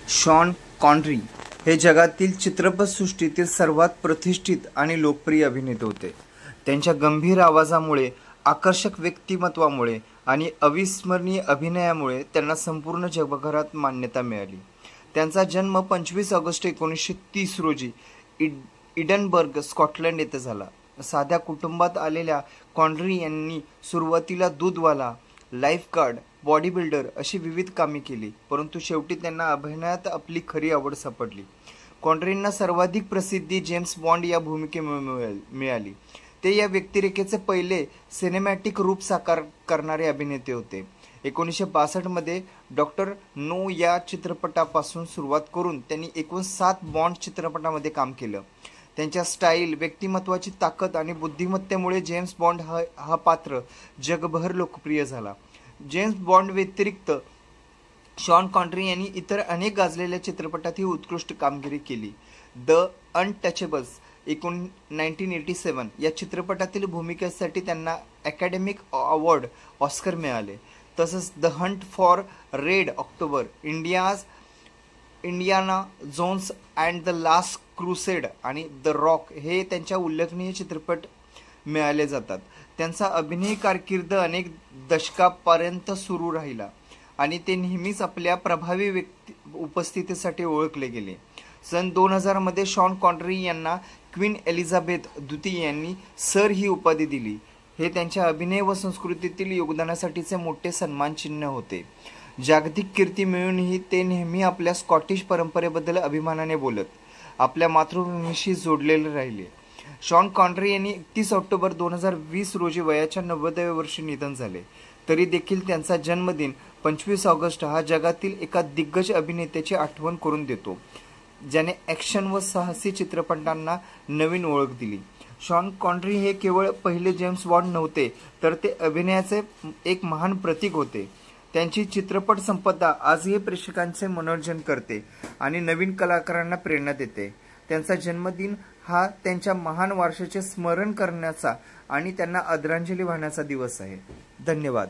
Sean Connery हे जगातील चित्रपटसृष्टीतील सर्वात प्रतिष्ठित आणि लोकप्रिय अभिनेते होते. त्यांच्या गंभीर आवाजामुळे, आकर्षक व्यक्तिमत्वामुळे आणि अविस्मरणीय अभिनयामुळे त्यांना संपूर्ण जगभरात मान्यता मिळाली. त्यांचा जन्म 25 ऑगस्ट 1930 रोजी एडिनबर्ग, स्कॉटलंड येथे झाला. साध्या कुटुंबात आलेल्या कॉनरी यांनी सुरुवातीला दूधवाला, लाईफगार्ड, बॉडी बिल्डर अशी विविध कामे केली, परंतु शेवटी त्यांना अभिनयात आपली खरी आवड सापडली. कॉनरींना सर्वाधिक प्रसिद्धी जेम्स बॉन्ड या भूमिकेमुळे मिळाली. ते या व्यक्तिरेखेचे पहिले सिनेमॅटिक रूप साकार करणारे अभिनेते होते. 1962 मध्ये डॉक्टर नो या चित्रपटापासून सुरुवात करून त्यांनी एकूण 7 बॉन्ड चित्रपटांमध्ये काम केलं. त्यांच्या स्टाईल, व्यक्तिमत्वाची ताकद आणि बुद्धिमत्तेमुळे जेम्स बॉन्ड हा पात्र जगभर लोकप्रिय झाला. जेम्स बॉन्ड व्यतिरिक्त शॉन कॉनरी यांनी इतर अनेक गाजलेल्या चित्रपटातही उत्कृष्ट कामगिरी केली. द अनटचेबल्स 1987 या चित्रपटातील भूमिकेसाठी त्यांना अकॅडमिक अवॉर्ड ऑस्कर मिळाले. तसंच the Hunt for Red October, Indiana Jones and the Last Crusade आणि द रॉक हे त्यांच्या उल्लेखनीय चित्रपट मिळाले जातात. त्यांचा अभिनय कारकीर्द अनेक दशकापर्यंत सुरू राहिला आणि ते नेहमीच आपल्या प्रभावी उपस्थितीसाठी ओळखले गेले. सन 2000 मध्ये शॉन कॉनरी यांना क्वीन एलिझाबेथ द्वितीय यांनी सर ही उपाधी दिली. हे त्यांच्या अभिनय व संस्कृतीतील योगदानासाठीचे मोठे सन्मानचिन्ह होते. जागतिक कीर्ती मिळूनही ते नेहमी आपल्या स्कॉटिश परंपरेबद्दल अभिमानाने बोलत, आपल्या मातृभूमीशी जोडलेले राहिले. शॉन कॉनरी यांनी 31 ऑक्टोबर 2020 रोजी वयाच्या 90व्या वर्षी निधन झाले. तरी देखील त्यांचा जन्मदिन 25 ऑगस्ट हा जगातील एका दिग्गज अभिनेत्याची आठवण करून देतो, ज्याने ॲक्शन व साहसी चित्रपटांना नवीन ओळख दिली. शॉन कॉनरी हे केवळ पहिले जेम्स बॉन्ड नव्हते, तर ते अभिनयाचे एक महान प्रतीक होते. त्यांची चित्रपट संपदा आजही प्रेक्षकांचे मनोरंजन करते आणि नवीन कलाकारांना प्रेरणा देते. त्यांचा जन्मदिन हा त्यांच्या महान वारशाचे स्मरण करण्याचा आणि त्यांना आदरांजली वाहण्याचा दिवस आहे. धन्यवाद.